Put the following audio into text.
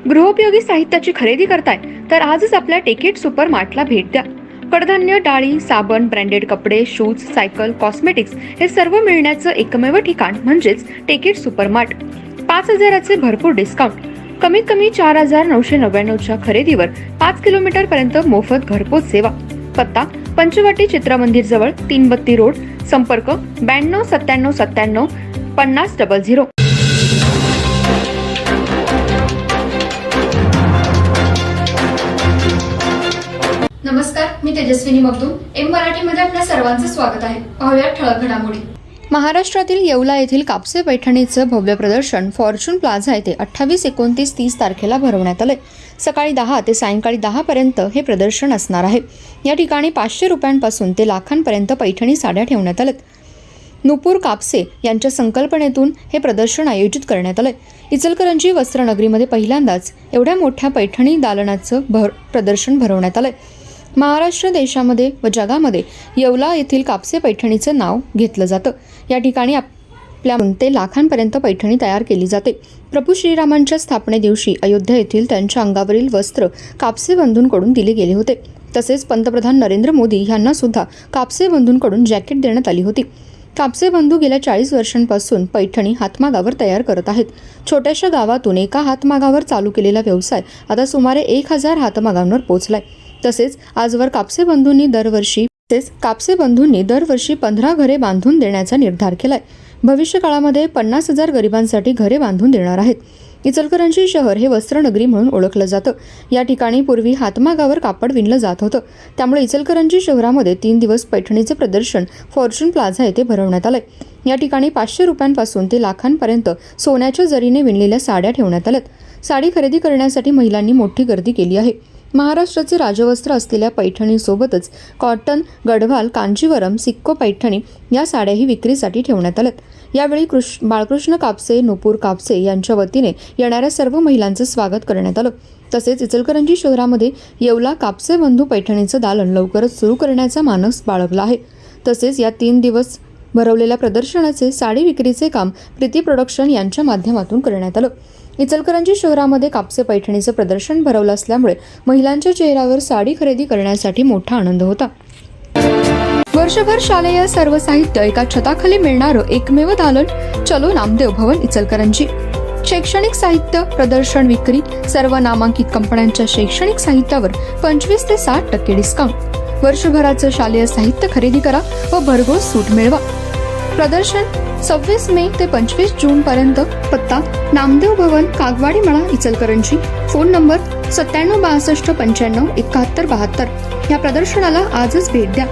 गृहोपयोगी साहित्याची खरेदी करताय तर आजच आपल्या टेकेट सुपर मार्टला भेट द्या. कडधान्य, डाळी, साबण, ब्रँडेड कपडे, शूज, सायकल, कॉस्मेटिक्स हे सर्व मिळण्याचं एकमेव ठिकाण म्हणजेच टेकेट सुपर मार्ट. 5,000चे भरपूर डिस्काउंट. कमीत कमी 4,999च्या खरेदीवर 5 किलोमीटर पर्यंत मोफत घरपोच सेवा. पत्ता पंचवटी चित्रमंदिर जवळ, 332 रोड. संपर्क 92 97 97 50 00. नमस्कार, मी तेजस्विनी मगदूम. एम मराठीमध्ये आपल्या सर्वांचं स्वागत आहे. पाहूया ठळक घडामोडी. महाराष्ट्रातील येवला येथील कापसे पैठणीचं भव्य प्रदर्शन फॉर्च्यून प्लाझा येथे 28, 29, 30 तारखेला भरवण्यात आले. सकाळी 10 ते सायंकाळी 10 पर्यंत हे प्रदर्शन असणार आहे. या ठिकाणी 500 रुपयांपासून ते लाखांपर्यंत पैठणी साड्या ठेवण्यात आल्यात. नुपूर कापसे यांच्या संकल्पनेतून हे प्रदर्शन आयोजित करण्यात आलंय. इचलकरंजी वस्त्रनगरीमध्ये पहिल्यांदाच एवढ्या मोठ्या पैठणी दालनाचं प्रदर्शन भरवण्यात आलंय. महाराष्ट्र देशामध्ये व जगामध्ये येवला येथील कापसे पैठणीचं नाव घेतलं जातं. या ठिकाणी आपल्या ते लाखांपर्यंत पैठणी तयार केली जाते. प्रभू श्रीरामांच्या स्थापने दिवशी अयोध्या येथील त्यांच्या अंगावरील वस्त्र कापसे बंधूंकडून दिले गेले होते. तसेच पंतप्रधान नरेंद्र मोदी यांना सुद्धा कापसे बंधूंकडून जॅकेट देण्यात आली होती. कापसे बंधू गेल्या 40 वर्षांपासून पैठणी हातमागावर तयार करत आहेत. छोट्याशा गावातून एका हातमागावर चालू केलेला व्यवसाय आता सुमारे 1,000 हातमागांवर पोहोचलाय. तसेच आजवर कापसे बंधूंनी दरवर्षी 15 घरे बांधून देण्याचा निर्धार केलाय. भविष्य काळामध्ये 50,000 गरिबांसाठी घरे बांधून देणार आहेत. इचलकरंजी शहर हे वस्त्रनगरी म्हणून ओळखलं जातं. या ठिकाणी पूर्वी हातमागावर कापड विणलं जात होतं. त्यामुळे इचलकरंजी शहरामध्ये 3 दिवस पैठणीचे प्रदर्शन फॉर्च्यून प्लाझा येथे भरवण्यात आलंय. या ठिकाणी 500 रुपयांपासून ते लाखांपर्यंत सोन्याच्या जरीने विणलेल्या साड्या ठेवण्यात आल्यात. साडी खरेदी करण्यासाठी महिलांनी मोठी गर्दी केली आहे. महाराष्ट्राचे राजवस्त्र असलेल्या पैठणीसोबतच कॉटन, गढवाल, कांजीवरम, सिक्को पैठणी या साड्याही विक्रीसाठी ठेवण्यात आल्यात. यावेळी बाळकृष्ण कापसे, नुपूर कापसे यांच्या वतीने येणाऱ्या सर्व महिलांचं स्वागत करण्यात आलं. तसेच इचलकरंजी शहरामध्ये येवला कापसे बंधू पैठणीचं दालन लवकरच सुरू करण्याचा मानस बाळगला आहे. तसेच या 3 दिवस भरवलेल्या प्रदर्शनाचे साडी विक्रीचे काम प्रीती प्रोडक्शन यांच्या माध्यमातून करण्यात आलं. इचलकरंजी शहरामध्ये कापसे पैठणीचं प्रदर्शन भरवलं असल्यामुळे महिलांच्या चेहऱ्यावर साडी खरेदी करण्यासाठी मोठा आनंद होता. वर्षभर शालेय सर्व साहित्य एका छताखाली मिळणारं एकमेव दालन चलो नामदेव भवन इचलकरंजी. शैक्षणिक साहित्य प्रदर्शन विक्री. सर्व नामांकित कंपन्यांच्या शैक्षणिक साहित्यावर 25 ते 60% डिस्काउंट. वर्षभराचं शालेय साहित्य खरेदी करा व भरघोस सूट मिळवा. प्रदर्शन 26 मे ते 25 जून पर्यंत. पत्ता नामदेव भवन, कागवाडी मळा, इचलकरंजी. Phone number 97 62 95 71 72. या प्रदर्शनाला आजच भेट द्या.